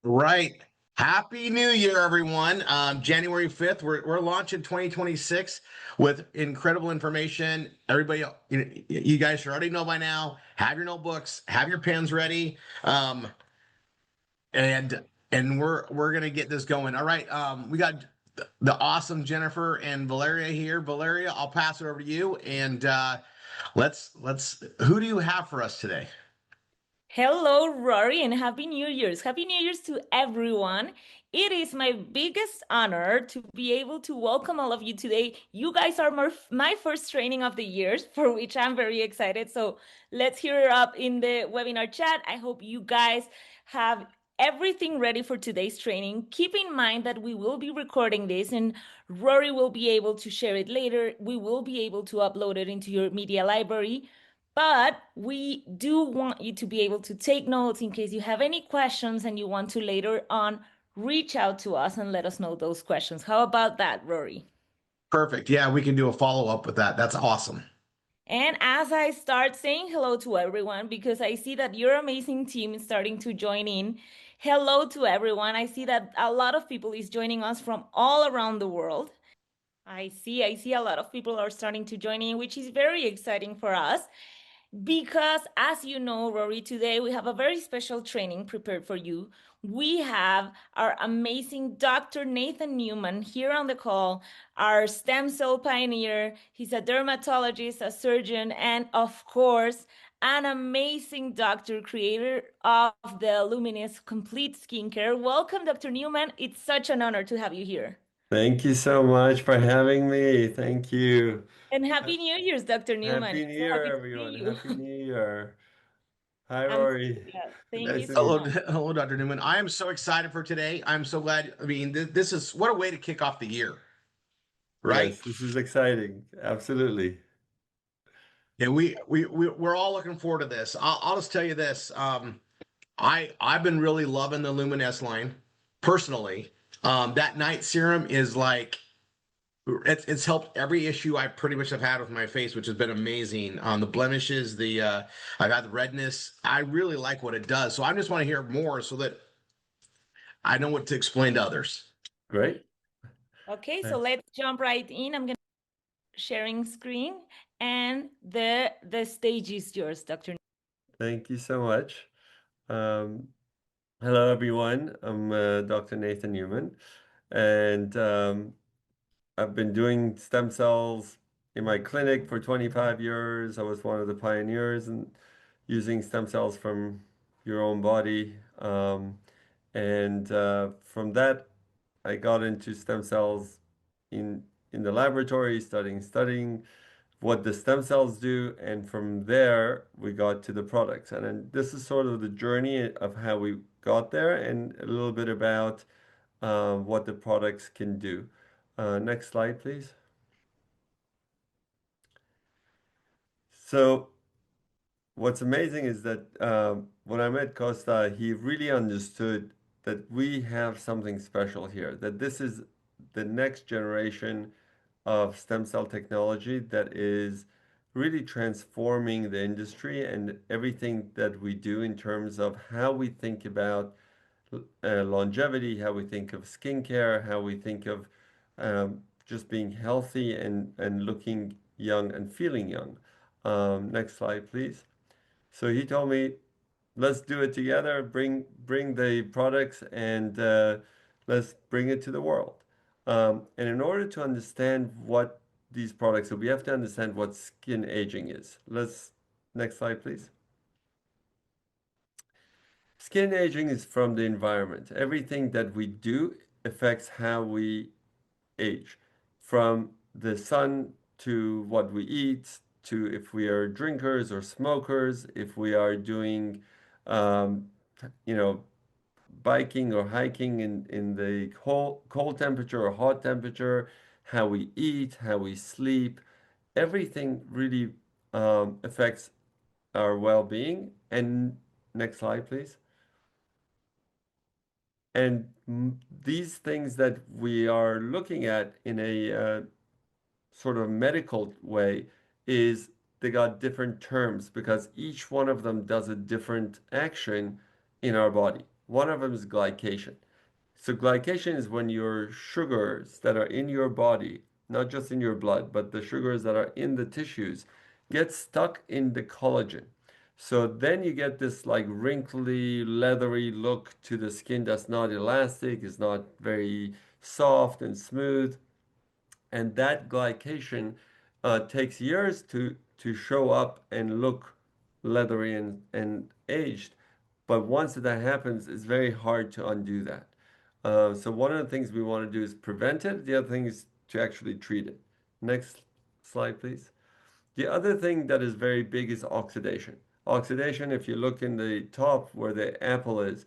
Right. Happy New Year, everyone. January 5th, we're launching 2026 with incredible information. Everybody, you guys should already know by now. Have your notebooks, have your pens ready. And we're gonna get this going. All right. We got the awesome Jennifer and Valeria here. Valeria, I'll pass it over to you. And let's who do you have for us today? Hello, Rory, and Happy New Year's. Happy New Year's to everyone. It is my biggest honor to be able to welcome all of you today. You guys are my first training of the years, for which I'm very excited. So let's hear it up in the webinar chat. I hope you guys have everything ready for today's training. Keep in mind that we will be recording this and Rory will be able to share it later. We will be able to upload it into your media library. But we do want you to be able to take notes in case you have any questions and you want to later on reach out to us and let us know those questions. How about that, Rory? Perfect. Yeah, we can do a follow-up with that. That's awesome. And as I start saying hello to everyone, because I see that your amazing team is starting to join in. Hello to everyone. I see that a lot of people is joining us from all around the world. I see a lot of people are starting to join in, which is very exciting for us. Because, as you know, Rory, today we have a very special training prepared for you. We have our amazing Dr. Nathan Newman here on the call, our stem cell pioneer. He's a dermatologist, a surgeon, and of course, an amazing doctor, creator of the Luminous Complete Skincare. Welcome, Dr. Newman. It's such an honor to have you here. Thank you so much for having me. Thank you. And Happy New Year's, Dr. Newman. Happy I'm New so Year, happy to see everyone. you. Happy New Year. Hi, I'm Rory. yeah, thank you Nice to so meet Hello, much. hello, Dr. Newman. I am so excited for today. I'm so glad. I mean, this is what a way to kick off the year, you. right? Yes, this is exciting. Absolutely. Yeah, we're all looking forward to this. I'll just tell you this. I've been really loving the Luminesce line personally. That night serum is like it's helped every issue I pretty much have had with my face, which has been amazing. The blemishes, the I've had the redness. I really like what it does. So I just want to hear more so that I know what to explain to others. Great. Okay, so Thanks. let's jump right in. I'm gonna sharing screen and the stage is yours, Dr. Thank you so much. Um, Hello, everyone. I'm Dr. Nathan Newman, and I've been doing stem cells in my clinic for 25 years. I was one of the pioneers in using stem cells from your own body. And from that, I got into stem cells in in the laboratory, studying what the stem cells do, and from there we got to the products. And then this is sort of the journey of how we got there, and a little bit about what the products can do. Next slide, please. So what's amazing is that when I met Costa, he really understood that we have something special here, that this is the next generation of stem cell technology that is really transforming the industry and everything that we do in terms of how we think about longevity, how we think of skincare, how we think of just being healthy and looking young and feeling young. Next slide, please. So he told me, let's do it together, bring the products and let's bring it to the world. And in order to understand what these products are, we have to understand what skin aging is. Next slide, please. Skin aging is from the environment. Everything that we do affects how we age, from the sun to what we eat, to if we are drinkers or smokers, if we are doing, um, you know, biking or hiking in the cold temperature or hot temperature, how we eat, how we sleep, everything really affects our well-being. And next slide, please. And these things that we are looking at in a sort of medical way is they got different terms because each one of them does a different action in our body. One of them is glycation. So glycation is when your sugars that are in your body, not just in your blood, but the sugars that are in the tissues, get stuck in the collagen. So then you get this like wrinkly, leathery look to the skin that's not elastic, is not very soft and smooth. And that glycation takes years to show up and look leathery and aged. But once that happens, it's very hard to undo that. So one of the things we want to do is prevent it. The other thing is to actually treat it. Next slide, please. The other thing that is very big is oxidation. Oxidation, if you look in the top where the apple is,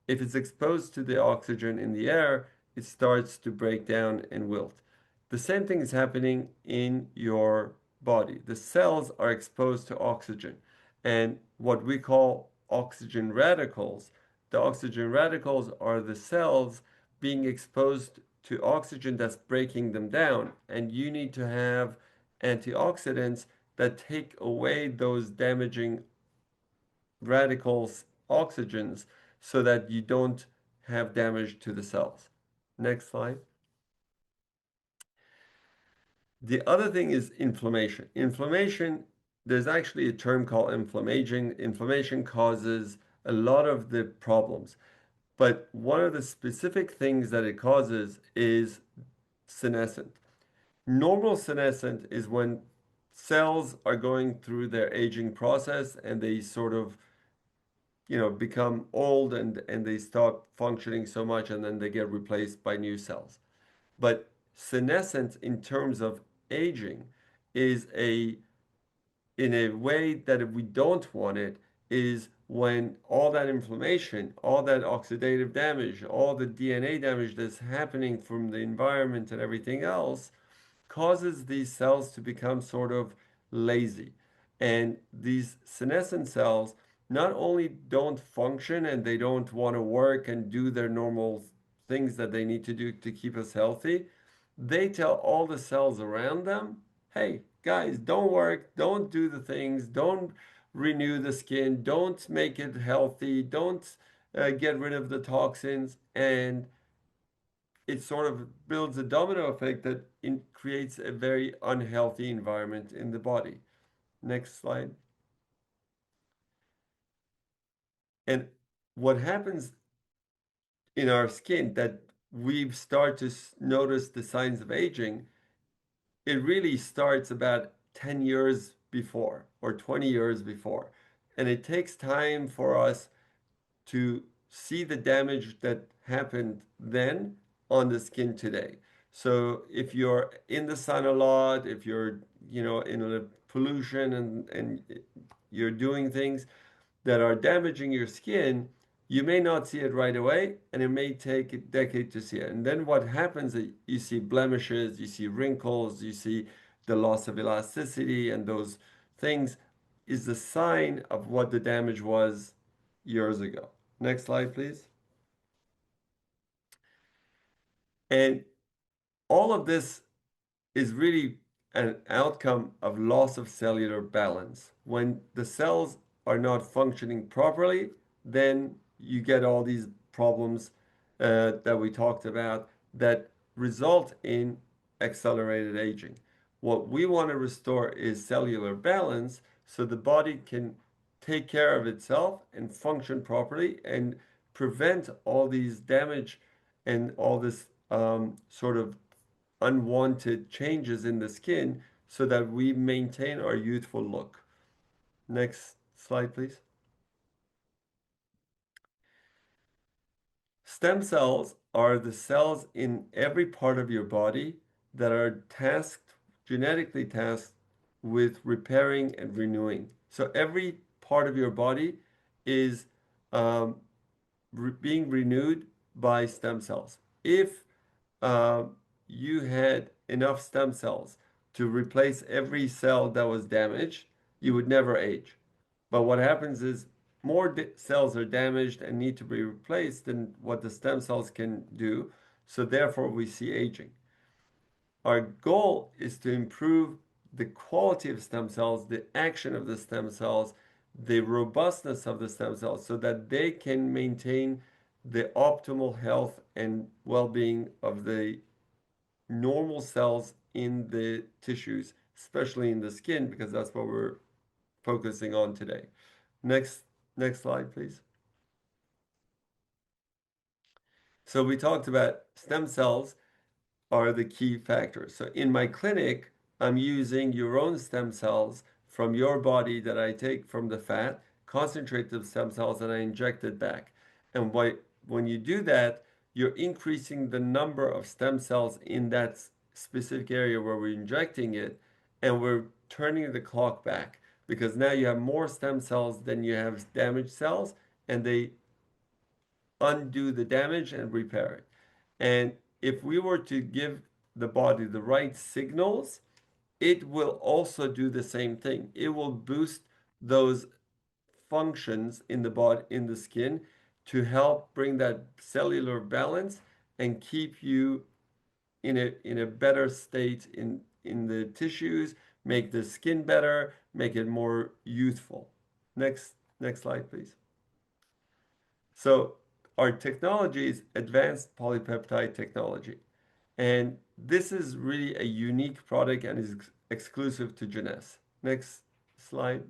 if it's exposed to the oxygen in the air, it starts to break down and wilt. The same thing is happening in your body. The cells are exposed to oxygen, and what we call oxygen radicals, the oxygen radicals are the cells being exposed to oxygen that's breaking them down, and you need to have antioxidants that take away those damaging radicals, oxygens, so that you don't have damage to the cells. Next slide. The other thing is inflammation. Inflammation, there's actually a term called inflammation. Inflammation causes a lot of the problems. But one of the specific things that it causes is senescent. Normal senescent is when cells are going through their aging process and they sort of become old and they stop functioning so much and then they get replaced by new cells. But senescence in terms of aging is in a way that if we don't want it, is when all that inflammation, all that oxidative damage, all the DNA damage that's happening from the environment and everything else causes these cells to become sort of lazy. And these senescent cells not only don't function and they don't want to work and do their normal things that they need to do to keep us healthy, they tell all the cells around them, hey, guys, don't work, don't do the things, don't renew the skin, don't make it healthy, don't get rid of the toxins. And it sort of builds a domino effect that creates a very unhealthy environment in the body. Next slide. And what happens in our skin that we start to notice the signs of aging, it really starts about 10 years before or 20 years before. And it takes time for us to see the damage that happened then on the skin today. So if you're in the sun a lot, if you're, in a pollution and you're doing things that are damaging your skin, you may not see it right away, and it may take a decade to see it. And then what happens is you see blemishes, you see wrinkles, you see the loss of elasticity, and those things is the sign of what the damage was years ago. Next slide, please. And all of this is really an outcome of loss of cellular balance. When the cells are not functioning properly, then you get all these problems that we talked about that result in accelerated aging. What we want to restore is cellular balance so the body can take care of itself and function properly and prevent all these damage and all this sort of unwanted changes in the skin so that we maintain our youthful look. Next slide, please. Stem cells are the cells in every part of your body that are genetically tasked with repairing and renewing. So every part of your body is um, being renewed by stem cells. If uh, you had enough stem cells to replace every cell that was damaged, you would never age. But what happens is more cells are damaged and need to be replaced than what the stem cells can do. So therefore, we see aging. Our goal is to improve the quality of stem cells, the action of the stem cells, the robustness of the stem cells, so that they can maintain the optimal health and well-being of the normal cells in the tissues, especially in the skin, because that's what we're focusing on today. Next, next slide, please. So we talked about stem cells are the key factors. So in my clinic, I'm using your own stem cells from your body that I take from the fat, concentrate the stem cells, and I inject it back. And when you do that, you're increasing the number of stem cells in that specific area where we're injecting it, and we're turning the clock back because now you have more stem cells than you have damaged cells, and they undo the damage and repair it. And if we were to give the body the right signals, it will also do the same thing. It will boost those functions in the body, in the skin, to help bring that cellular balance and keep you in a better state in the tissues, make the skin better, make it more youthful. Next slide, please. So our technology is advanced polypeptide technology. And this is really a unique product and is exclusive to Jeunesse. Next slide.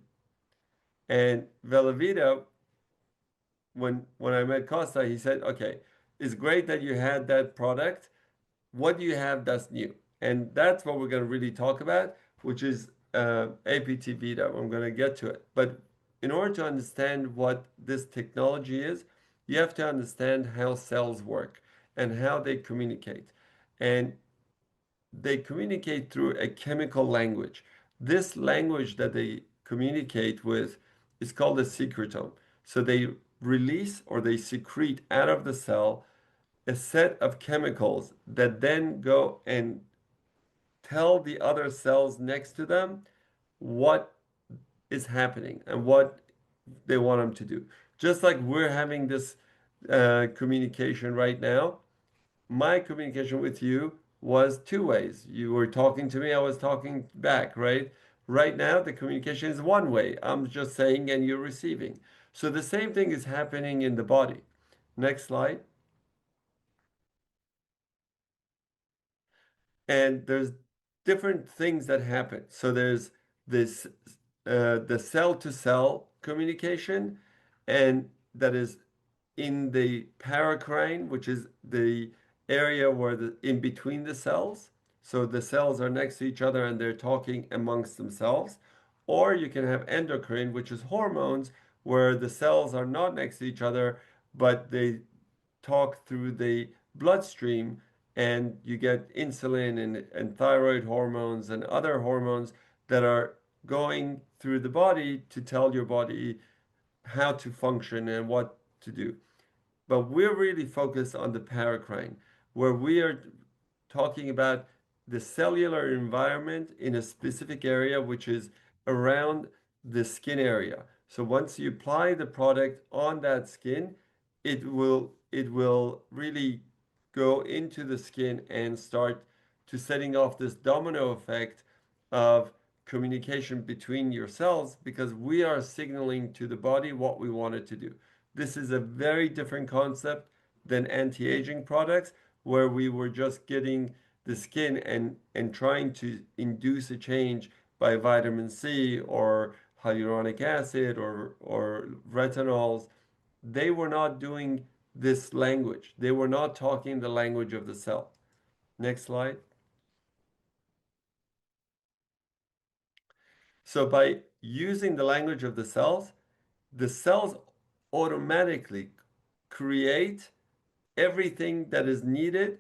And Velavita, when I met Costa, he said, okay, it's great that you had that product. What do you have that's new? And that's what we're going to really talk about, which is APT Vita. I'm going to get to it. But in order to understand what this technology is, you have to understand how cells work and how they communicate. And they communicate through a chemical language. This language that they communicate with is called a secretome. So they release or they secrete out of the cell a set of chemicals that then go and tell the other cells next to them what is happening and what they want them to do. Just like we're having this communication right now, my communication with you was two ways. You were talking to me, I was talking back, right? Right now, the communication is one way. I'm just saying and you're receiving. So the same thing is happening in the body. Next slide. And there's different things that happen. So there's this the cell to cell communication, and that is in the paracrine, which is the area where the in between the cells. So the cells are next to each other and they're talking amongst themselves. Or you can have endocrine, which is hormones, where the cells are not next to each other, but they talk through the bloodstream, and you get insulin and thyroid hormones and other hormones that are going through the body to tell your body how to function and what to do. But we're really focused on the paracrine, where we are talking about the cellular environment in a specific area, which is around the skin area. So once you apply the product on that skin, it will really go into the skin and start to setting off this domino effect of communication between your cells, because we are signaling to the body what we want it to do. This is a very different concept than anti-aging products, where we were just getting the skin and trying to induce a change by vitamin C or hyaluronic acid or retinols. They were not doing this language. They were not talking the language of the cell. Next slide. So by using the language of the cells automatically create everything that is needed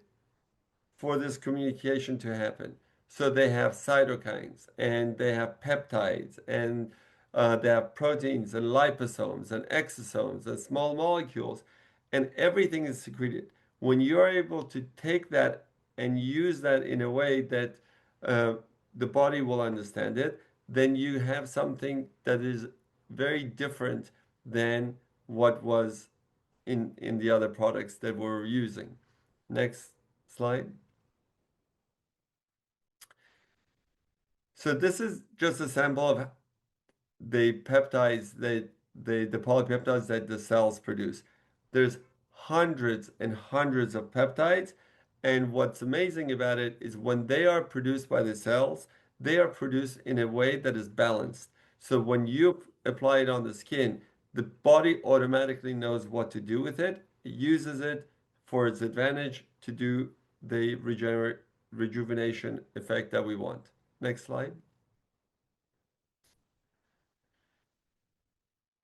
for this communication to happen. So they have cytokines and they have peptides and they have proteins and liposomes and exosomes and small molecules, and everything is secreted. When you're able to take that and use that in a way that uh, the body will understand it, then you have something that is very different than what was in the other products that we're using. Next slide. So this is just a sample of the peptides that the polypeptides that the cells produce. There's hundreds and hundreds of peptides. And what's amazing about it is when they are produced by the cells, they are produced in a way that is balanced. So when you apply it on the skin, the body automatically knows what to do with it. It uses it for its advantage to do the rejuvenation effect that we want. Next slide.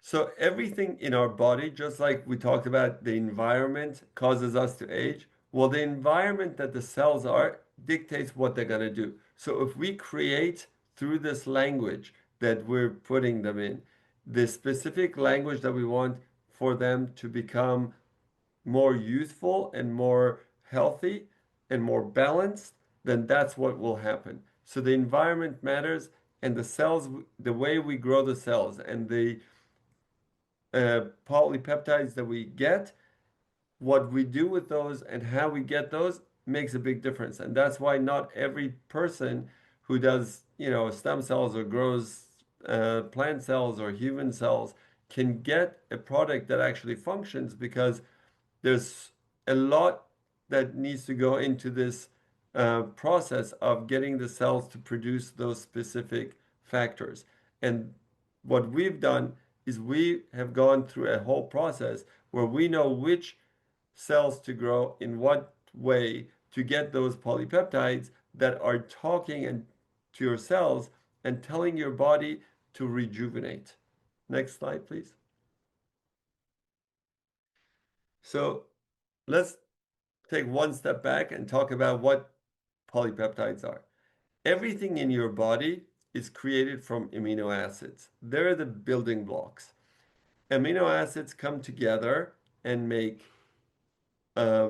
So everything in our body, just like we talked about, the environment causes us to age. Well, the environment that the cells are dictates what they're going to do. So if we create through this language that we're putting them in, the specific language that we want for them to become more youthful and more healthy and more balanced, then that's what will happen. So the environment matters, and the cells, the way we grow the cells and the polypeptides that we get, what we do with those and how we get those makes a big difference. And that's why not every person who does, stem cells or grows plant cells or human cells can get a product that actually functions, because there's a lot that needs to go into this process of getting the cells to produce those specific factors. And what we've done is we have gone through a whole process where we know which cells to grow in what way to get those polypeptides that are talking to your cells and telling your body to rejuvenate. Next slide, please. So let's take one step back and talk about what polypeptides are. Everything in your body is created from amino acids. They're the building blocks. Amino acids come together and make uh,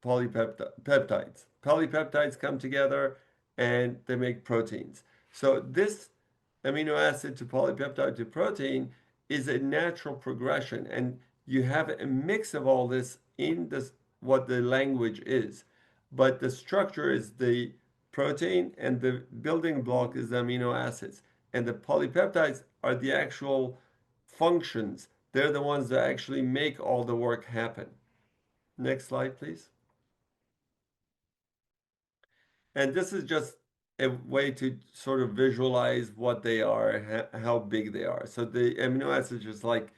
polypeptides. Polypeptides come together and they make proteins. So this amino acid to polypeptide to protein is a natural progression, and you have a mix of all this in this what the language is. But the structure is the protein, and the building block is the amino acids. And the polypeptides are the actual functions. They're the ones that actually make all the work happen. Next slide, please. And this is just a way to sort of visualize what they are, how big they are. So the amino acids is like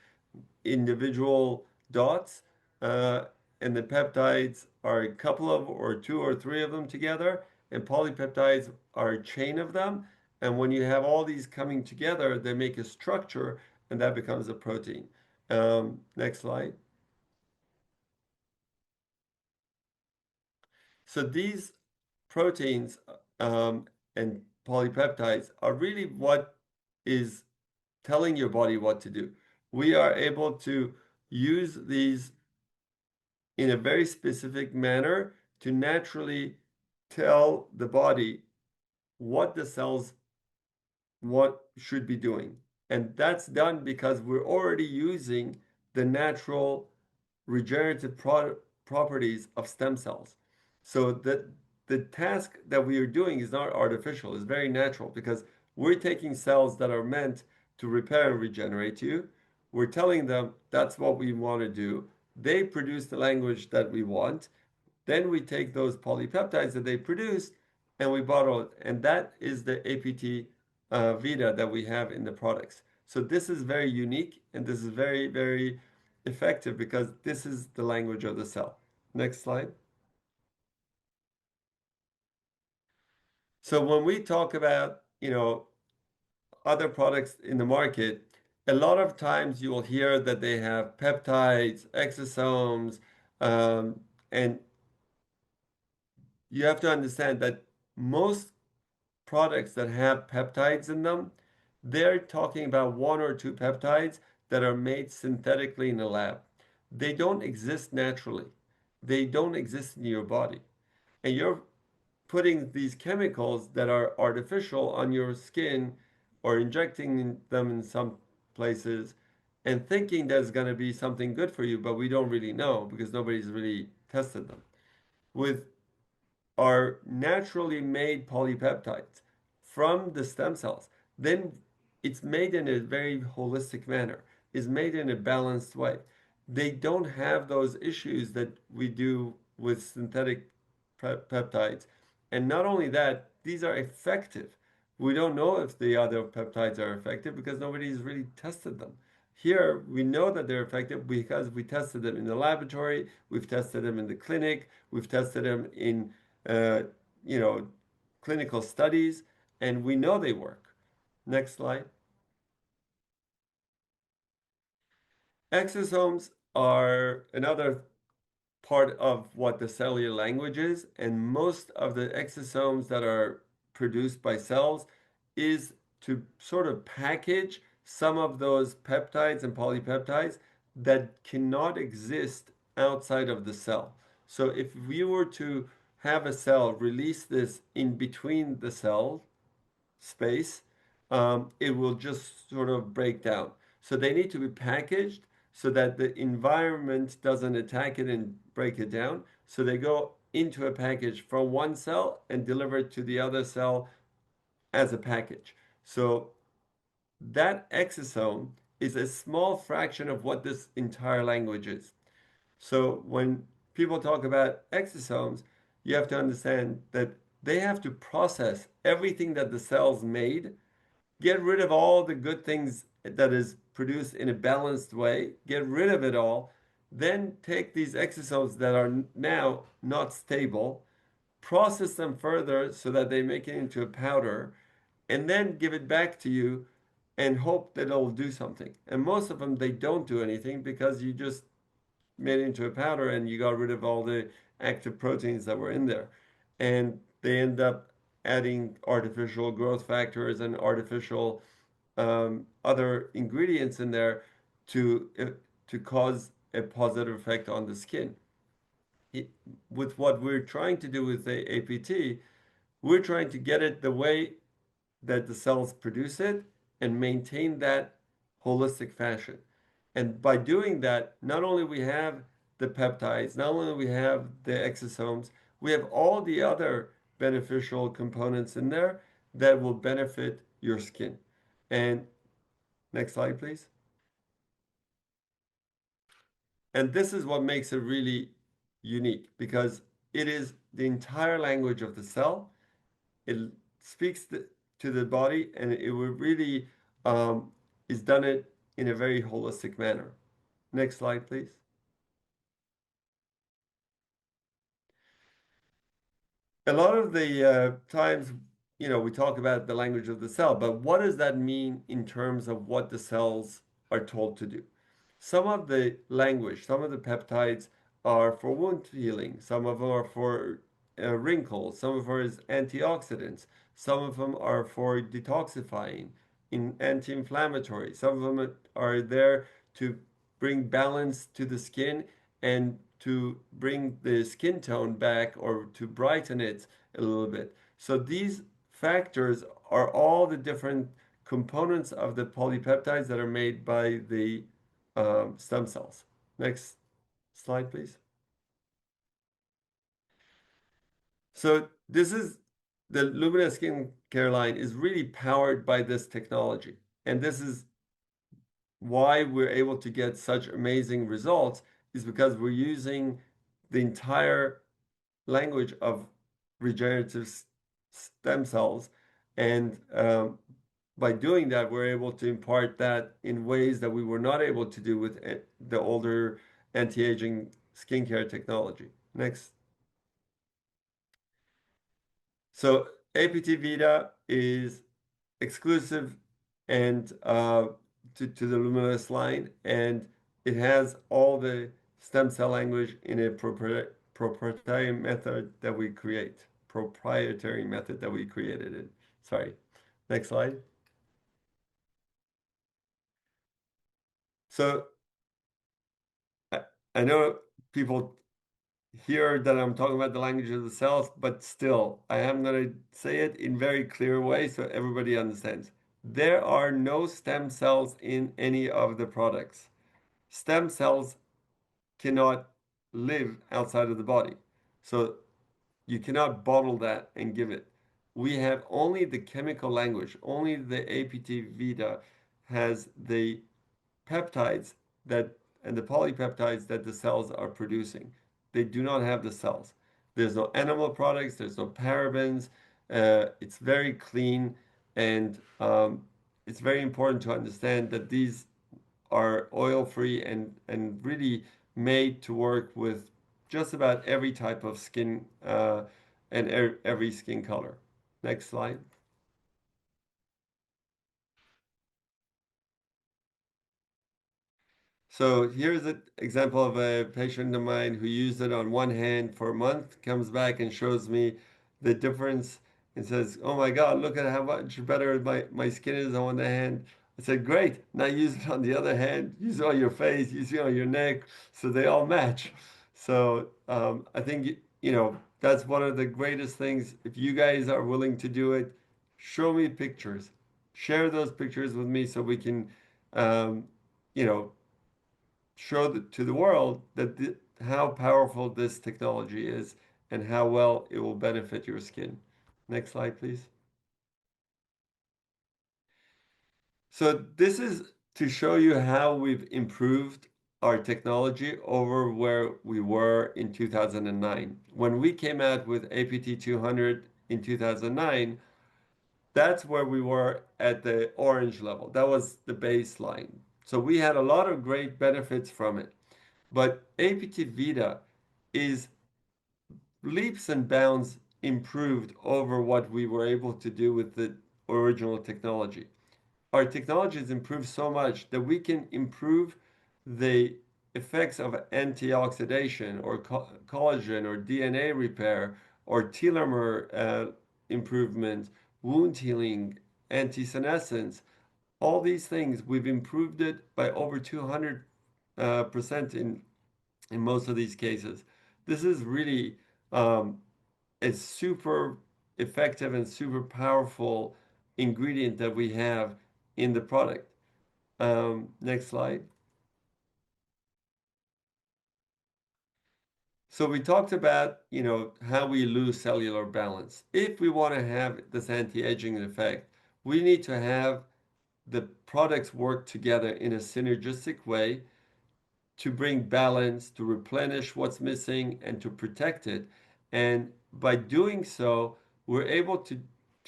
individual dots, uh, and the peptides are a couple of, or two or three of them together, and polypeptides are a chain of them. And when you have all these coming together, they make a structure, and that becomes a protein. Next slide. So these proteins and polypeptides are really what is telling your body what to do. We are able to use these in a very specific manner to naturally tell the body what the cells what should be doing. And that's done because we're already using the natural regenerative properties of stem cells. So that the task that we are doing is not artificial, it's very natural, because we're taking cells that are meant to repair and regenerate you. We're telling them that's what we want to do. They produce the language that we want. Then we take those polypeptides that they produce and we bottle it. And that is the APT Vita that we have in the products. So this is very unique, and this is very, very effective because this is the language of the cell. Next slide. So when we talk about, other products in the market, a lot of times you will hear that they have peptides, exosomes, and you have to understand that most products that have peptides in them, they're talking about one or two peptides that are made synthetically in a lab. They don't exist naturally. They don't exist in your body. And you're putting these chemicals that are artificial on your skin or injecting them in some places and thinking there's going to be something good for you, but we don't really know because nobody's really tested them. With our naturally made polypeptides from the stem cells, then it's made in a very holistic manner, it's made in a balanced way. they don't have those issues that we do with synthetic peptides. And not only that, these are effective. We don't know if the other peptides are effective because nobody's really tested them. Here, we know that they're effective because we tested them in the laboratory, we've tested them in the clinic, we've tested them in, uh, you know, clinical studies, and we know they work. Next slide. Exosomes are another part of what the cellular language is, and most of the exosomes that are produced by cells is to sort of package some of those peptides and polypeptides that cannot exist outside of the cell. So if we were to have a cell release this in between the cell space, it will just sort of break down. So they need to be packaged so that the environment doesn't attack it and break it down. So they go into a package from one cell and deliver it to the other cell as a package. So that exosome is a small fraction of what this entire language is. So when people talk about exosomes, you have to understand that they have to process everything that the cells made, get rid of all the good things that is produced in a balanced way, get rid of it all, then take these exosomes that are now not stable, process them further so that they make it into a powder, and then give it back to you and hope that it'll do something. And most of them, they don't do anything because you just made it into a powder and you got rid of all the active proteins that were in there. And they end up adding artificial growth factors and artificial other ingredients in there to cause a positive effect on the skin. With what we're trying to do with the APT, we're trying to get it the way that the cells produce it and maintain that holistic fashion. And by doing that, not only we have the peptides, not only we have the exosomes, we have all the other beneficial components in there that will benefit your skin. And next slide, please. And this is what makes it really unique because it is the entire language of the cell. It speaks to the body and it will really is done it in a very holistic manner. Next slide, please. A lot of the times, we talk about the language of the cell, but what does that mean in terms of what the cells are told to do? Some of the language, some of the peptides are for wound healing, some of them are for wrinkles, some of them are antioxidants, some of them are for detoxifying, anti-inflammatory, some of them are there to bring balance to the skin and to bring the skin tone back or to brighten it a little bit. So these factors are all the different components of the polypeptides that are made by the stem cells. Next slide, please. So this is the Luminous Skincare line is really powered by this technology. And this is why we're able to get such amazing results is because we're using the entire language of regenerative stem cells. And by doing that, we're able to impart that in ways that we were not able to do with the older anti-aging skincare technology. Next. So APT Vita is exclusive and to the Luminous line, and it has all the stem cell language in a proprietary method that we create. Proprietary method that we created it. Sorry. Next slide. So I, I know people hear that I'm talking about the language of the cells, but still, I am going to say it in very clear way so everybody understands. There are no stem cells in any of the products. Stem cells cannot live outside of the body. So you cannot bottle that and give it. We have only the chemical language, only the APT Vita has the peptides that and the polypeptides that the cells are producing. They do not have the cells. There's no animal products, there's no parabens. It's very clean, and it's very important to understand that these are oil-free and really made to work with just about every type of skin and every skin color. Next slide. So here's an example of a patient of mine who used it on one hand for a month, comes back and shows me the difference and says, "Oh my God, look at how much better my skin is on one hand." I said, "Great, now use it on the other hand, use it on your face, use it on your neck, so they all match." So I think, you know, that's one of the greatest things. If you guys are willing to do it, show me pictures. Share those pictures with me so we can, um, you know, show to the world that how powerful this technology is and how well it will benefit your skin. Next slide, please. So this is to show you how we've improved our technology over where we were in 2009. When we came out with APT 200 in 2009, that's where we were at the orange level. That was the baseline. So we had a lot of great benefits from it. But APT Vita is leaps and bounds improved over what we were able to do with the original technology. Our technology has improved so much that we can improve the effects of antioxidation or collagen or DNA repair or telomere improvement, wound healing, anti-senescence. All these things, we've improved it by over 200% in most of these cases. This is really a super effective and super powerful ingredient that we have in the product. Next slide. So we talked about, you know, how we lose cellular balance. If we want to have this anti-aging effect, we need to have the products work together in a synergistic way to bring balance, to replenish what's missing, and to protect it. And by doing so, we're able to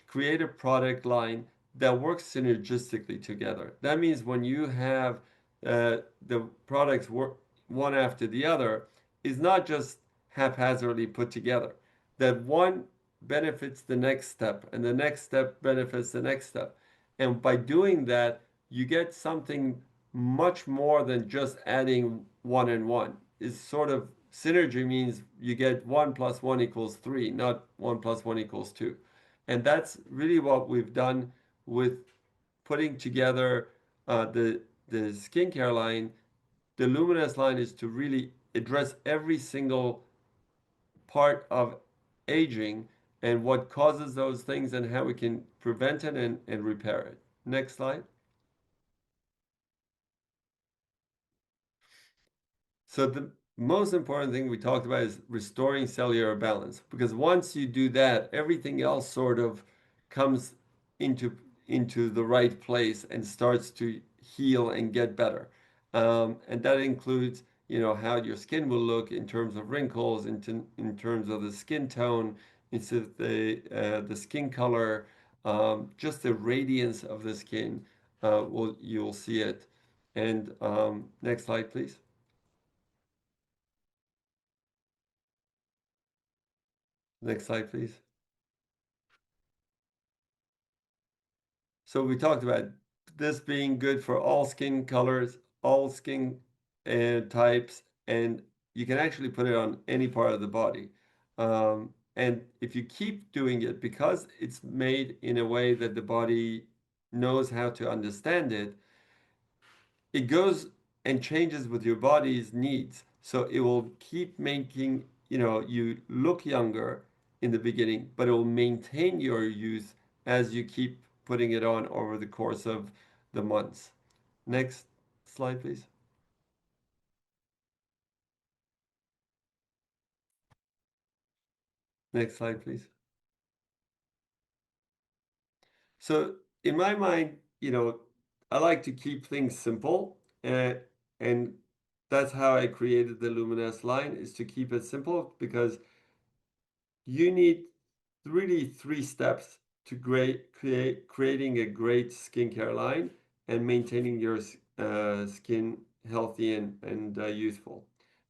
create a product line that works synergistically together. That means when you have the products work one after the other, is not just haphazardly put together. That one benefits the next step, and the next step benefits the next step. And by doing that, you get something much more than just adding one and one. Is sort of synergy means you get 1 + 1 = 3, not 1 + 1 = 2. And that's really what we've done with putting together the skincare line. The Luminous line is to really address every single part of aging and what causes those things and how we can prevent it and repair it. Next slide. So the most important thing we talked about is restoring cellular balance, because once you do that, everything else sort of comes into into the right place and starts to heal and get better. And that includes, you know, how your skin will look in terms of wrinkles, in terms of the skin tone, into the skin color, just the radiance of the skin. You'll see it. And next slide, please. Next slide, please. So we talked about this being good for all skin colors, all skin types, and you can actually put it on any part of the body. And if you keep doing it, because it's made in a way that the body knows how to understand it, it goes and changes with your body's needs. So it will keep making, you know, you look younger in the beginning, but it will maintain your youth as you keep putting it on over the course of the months. Next slide, please. Next slide, please. So in my mind, you know, I like to keep things simple and That's how I created the Luminous line, is to keep it simple, because you need really 3 steps to creating a great skincare line and maintaining your skin healthy and youthful.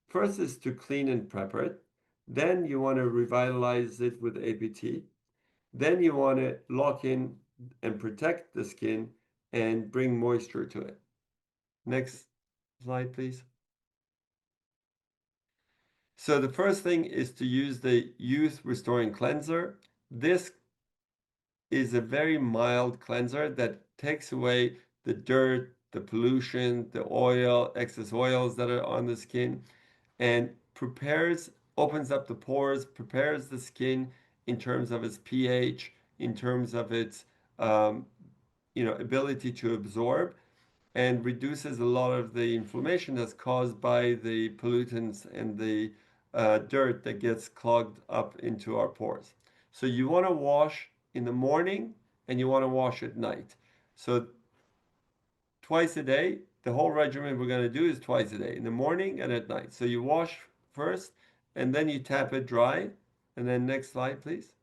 First is to clean and prep it. Then you want to revitalize it with APT. Then you want to lock in and protect the skin and bring moisture to it. Next slide, please. So the first thing is to use the Youth Restoring Cleanser. This is a very mild cleanser that takes away the dirt, the pollution, the oil, excess oils that are on the skin, and opens up the pores, prepares the skin in terms of its pH, in terms of its um, ability to absorb, and reduces a lot of the inflammation that's caused by the pollutants and the dirt that gets clogged up into our pores. So you want to wash in the morning and you want to wash at night. So twice a day, the whole regimen we're going to do is twice a day, in the morning and at night. So you wash first and then you tap it dry. And then next slide, please.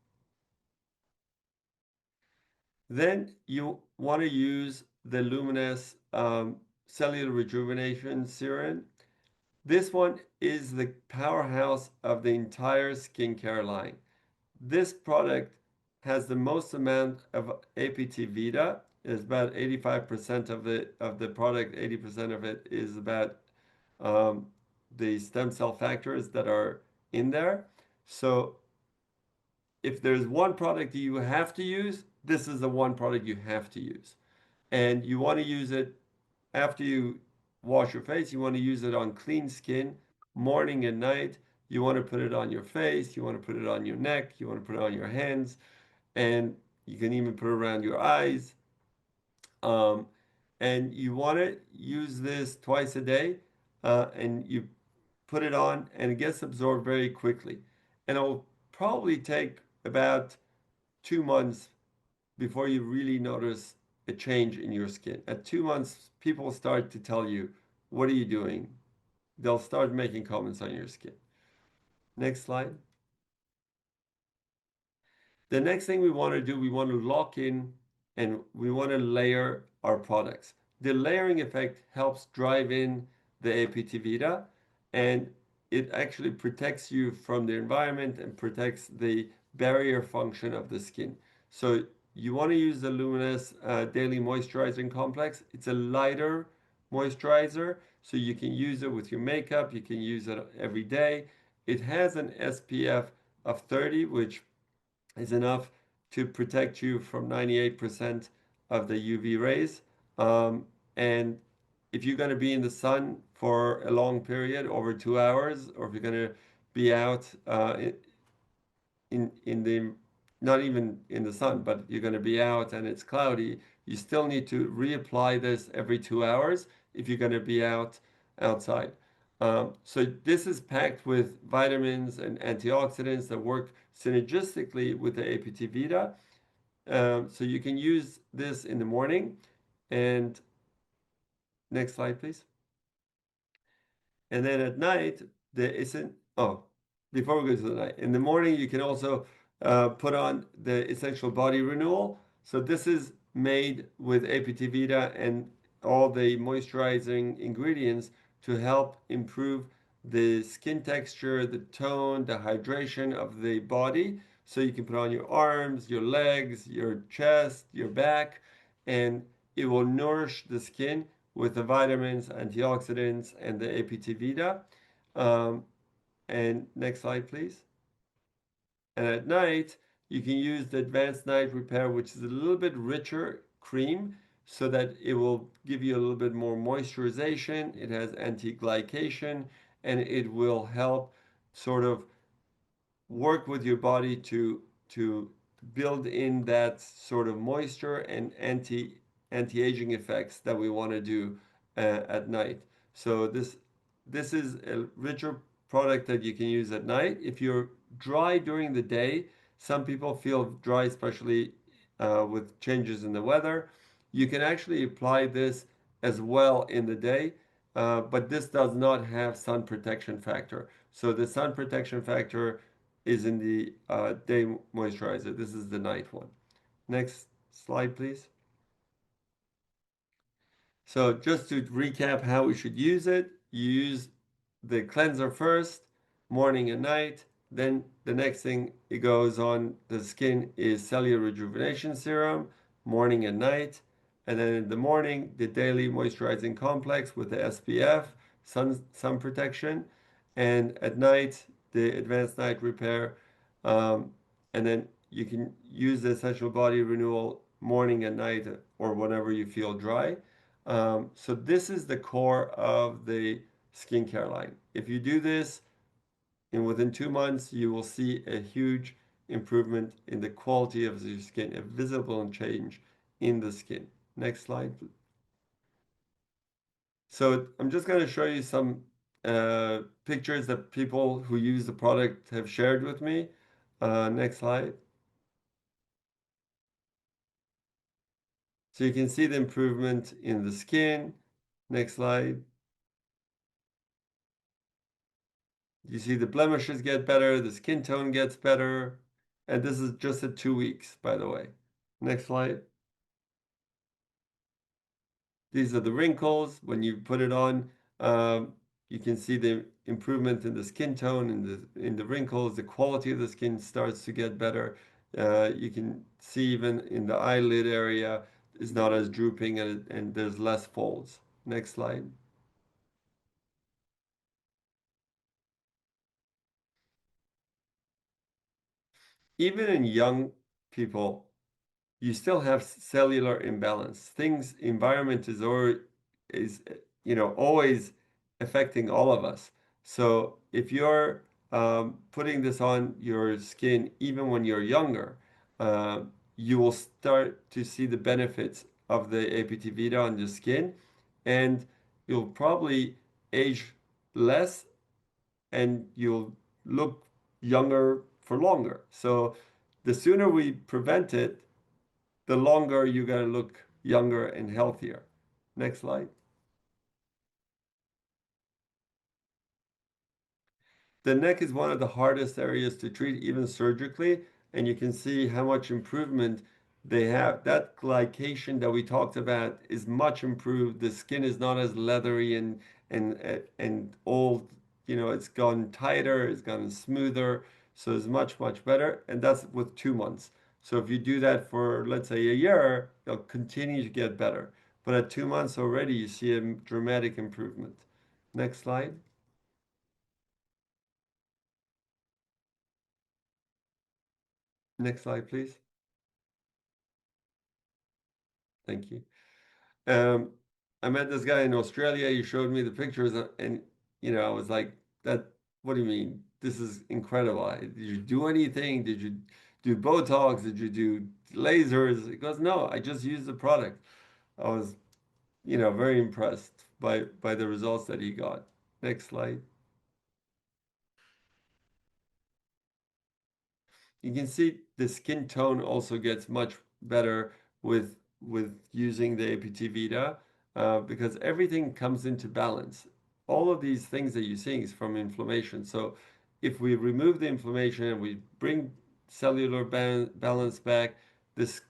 Then you want to use the Luminous Cellular Rejuvenation Serum. This one is the powerhouse of the entire skincare line. This product has the most amount of APT Vita. It's about 85% of the product. 80% of it is about um, the stem cell factors that are in there. So if there's one product that you have to use, this is the one product you have to use. And you want to use it after you wash your face. You want to use it on clean skin, morning and night. You want to put it on your face. You want to put it on your neck. You want to put it on your hands. And you can even put it around your eyes. Um, and you want to use this twice a day. And you put it on, and it gets absorbed very quickly. And it'll probably take about 2 months before you really notice a change in your skin. At 2 months, people start to tell you, what are you doing? They'll start making comments on your skin. Next slide. The next thing we want to do, we want to lock in and we want to layer our products. The layering effect helps drive in the APT Vita, and it actually protects you from the environment and protects the barrier function of the skin. So you want to use the Luminous Daily Moisturizing Complex. It's a lighter moisturizer, so you can use it with your makeup. You can use it every day. It has an SPF of 30, which is enough to protect you from 98% of the UV rays. And if you're going to be in the sun for a long period, over 2 hours, or if you're going to be out in the not even in the sun, but you're going to be out and it's cloudy, you still need to reapply this every 2 hours if you're going to be outside. So this is packed with vitamins and antioxidants that work synergistically with the APT Vita. So you can use this in the morning. And next slide, please. And then at night, there isn't, oh, before we go to the night, in the morning, you can also put on the Essential Body Renewal. So this is made with APT Vita and all the moisturizing ingredients to help improve the skin texture, the tone, the hydration of the body. So you can put on your arms, your legs, your chest, your back, and it will nourish the skin with the vitamins, antioxidants, and the APT Vita. Um, and next slide, please. And at night, you can use the Advanced Night Repair, which is a little bit richer cream, so that it will give you a little bit more moisturization. It has anti-glycation, and it will help sort of work with your body to build in that sort of moisture and anti-aging effects that we want to do at night. So this is a richer product that you can use at night. If you're dry during the day, some people feel dry, especially with changes in the weather. You can actually apply this as well in the day, but this does not have sun protection factor. So the sun protection factor is in the day moisturizer. This is the night one. Next slide, please. So just to recap how we should use it, you use the cleanser first, morning and night. Then the next thing it goes on the skin is cellular rejuvenation serum, morning and night. And then in the morning, the daily moisturizing complex with the SPF, sun protection. And at night, the advanced night repair. Um, and then you can use the essential body renewal morning and night or whenever you feel dry. So this is the core of the skincare line. If you do this, and within 2 months, you will see a huge improvement in the quality of your skin, a visible change in the skin. Next slide. So I'm just going to show you some pictures that people who use the product have shared with me. Next slide. So you can see the improvement in the skin. Next slide. You see the blemishes get better, the skin tone gets better, and this is just at 2 weeks, by the way. Next slide. These are the wrinkles. When you put it on, you can see the improvement in the skin tone, in the wrinkles. The quality of the skin starts to get better. You can see even in the eyelid area is not as drooping and there's less folds. Next slide. Even in young people, you still have cellular imbalance. Environment is always affecting all of us. So if you're putting this on your skin, even when you're younger, uh, you will start to see the benefits of the APT Vita on your skin, and you'll probably age less, and you'll look younger for longer. So the sooner we prevent it, the longer you're going to look younger and healthier. Next slide. The neck is one of the hardest areas to treat, even surgically, and you can see how much improvement they have. That glycation that we talked about is much improved. The skin is not as leathery and old. It's gone tighter, it's gotten smoother, so it's much better. And that's with 2 months. So if you do that for, let's say, a year, you'll continue to get better. But at 2 months already, you see a dramatic improvement. Next slide. Next slide, please. Thank you. Um, I met this guy in Australia. He showed me the pictures, and I was like, "That? What do you mean? This is incredible! Did you do anything? Did you do Botox? Did you do lasers?" He goes, "No, I just used the product." I was, very impressed by the results that he got. Next slide. You can see the skin tone also gets much better with using the APT Vita because everything comes into balance. All of these things that you're seeing is from inflammation. So if we remove the inflammation and we bring cellular balance back, this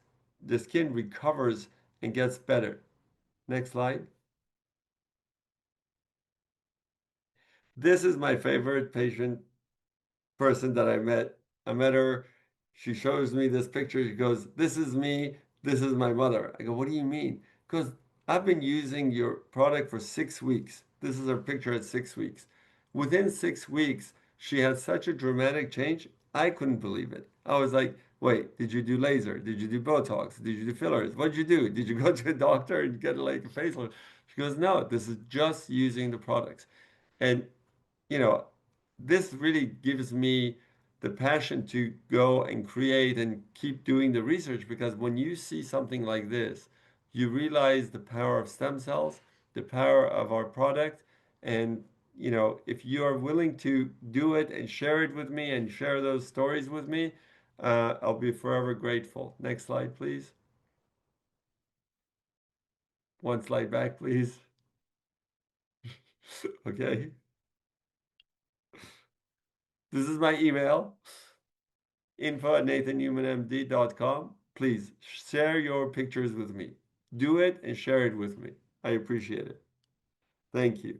the skin recovers and gets better. Next slide. This is my favorite patient person that I met. I met her. She shows me this picture. She goes, "This is me. This is my mother." I go, "What do you mean?" Because I've been using your product for 6 weeks. This is her picture at 6 weeks. Within 6 weeks, she had such a dramatic change. I couldn't believe it. I was like, "Wait, did you do laser? Did you do Botox? Did you do fillers? What did you do? Did you go to a doctor and get like a facelift?" She goes, "No, this is just using the products." And you know, this really gives me the passion to go and create and keep doing the research because when you see something like this, you realize the power of stem cells, the power of our product, and if you are willing to do it and share it with me and share those stories with me, I'll be forever grateful. Next slide, please. One slide back, please. Okay. This is my email, info@nathanhumanmd.com. Please share your pictures with me. Do it and share it with me. I appreciate it. Thank you.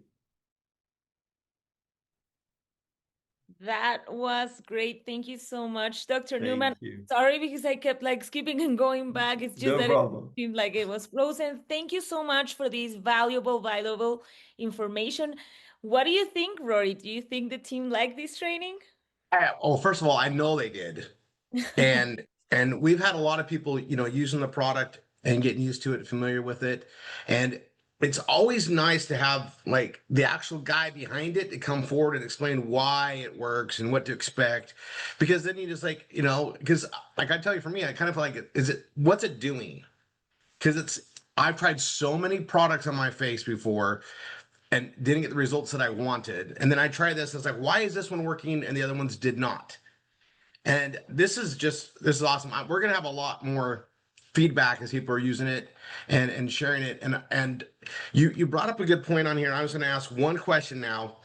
That was great. Thank you so much, Dr. Newman. Thank you. Sorry because I kept like skipping and going back. It's just No that it problem. seemed like it was frozen. Thank you so much for this valuable information. What do you think, Rory? Do you think the team liked this training? Oh, first of all, I know they did. And we've had a lot of people, using the product and getting used to it, familiar with it. And it's always nice to have like the actual guy behind it to come forward and explain why it works and what to expect. Because then you just like, because like I tell you, for me, I kind of feel like, what's it doing? Because I've tried so many products on my face before and didn't get the results that I wanted. And then I tried this, and it's like, why is this one working and the other ones did not? And this is awesome. We're gonna have a lot more feedback as people are using it and sharing it. And you brought up a good point on here. I was gonna ask one question now.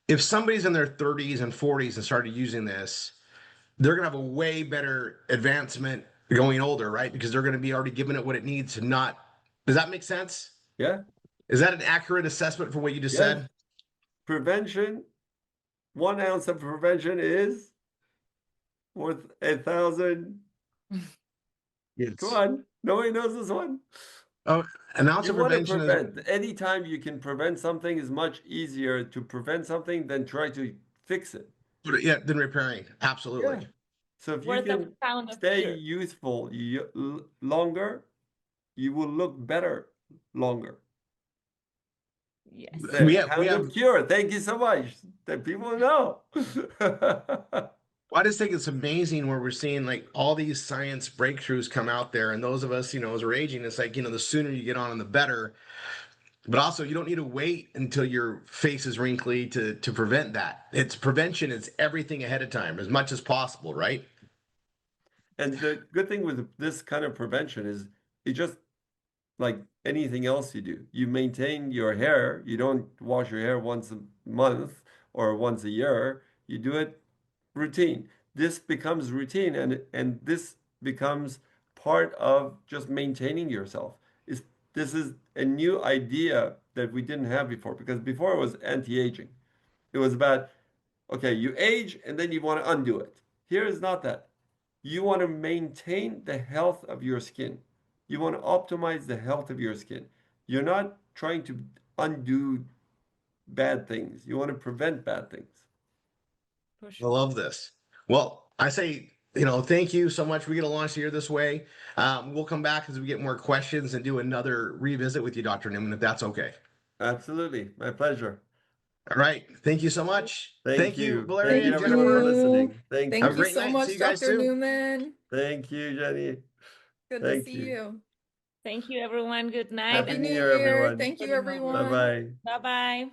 If somebody's in their 30s and 40s and started using this, they're gonna have a way better advancement going older, right? Because they're gonna be already giving it what it needs to not. Does that make sense? Yeah. Is that an accurate assessment for what you just Yes. said? Prevention, 1 ounce of prevention is worth 1,000. Come It's on. Nobody knows this one. oh, an ounce You of want to prevention is prevent. Anytime you can prevent something is much easier to prevent something than try to fix it. yeah than repairing. Absolutely. Yeah. So if you Worth a can pound of stay cure. youthful longer, you will look better longer. Yes. We There, have we pound have of cure. Thank you so much. That people know. I just think it's amazing where we're seeing like all these science breakthroughs come out there, and those of us, as we're aging, it's like the sooner you get on, the better. But also, you don't need to wait until your face is wrinkly to prevent that. It's prevention. It's everything ahead of time, as much as possible, right? And the good thing with this kind of prevention is it just like anything else you do. You maintain your hair. You don't wash your hair once a month or once a year. You do it routine. This becomes routine and this becomes part of just maintaining yourself. This is a new idea that we didn't have before because before it was anti-aging. It was about okay, you age and then you want to undo it. Here is not that. You want to maintain the health of your skin. You want to optimize the health of your skin. You're not trying to undo bad things. You want to prevent bad things. For I sure. love this. Well, I say, thank you so much. We get a launch here this way. We'll come back as we get more questions and do another revisit with you, Dr. Newman, if that's okay. Absolutely. My pleasure. All right. Thank you so much. Thank Thank you, you. Valeria Thank you and Thank everyone for Jennifer. you. listening. Thank Have Thank a you you. great so night and see much, you guys Dr. soon. Newman. Thank you, Jenny. Good to Thank see you. you. Thank you, everyone. Good night. Happy Happy And New New Year, Year. everyone. Thank for you, the number. Bye everyone. bye. Bye-bye.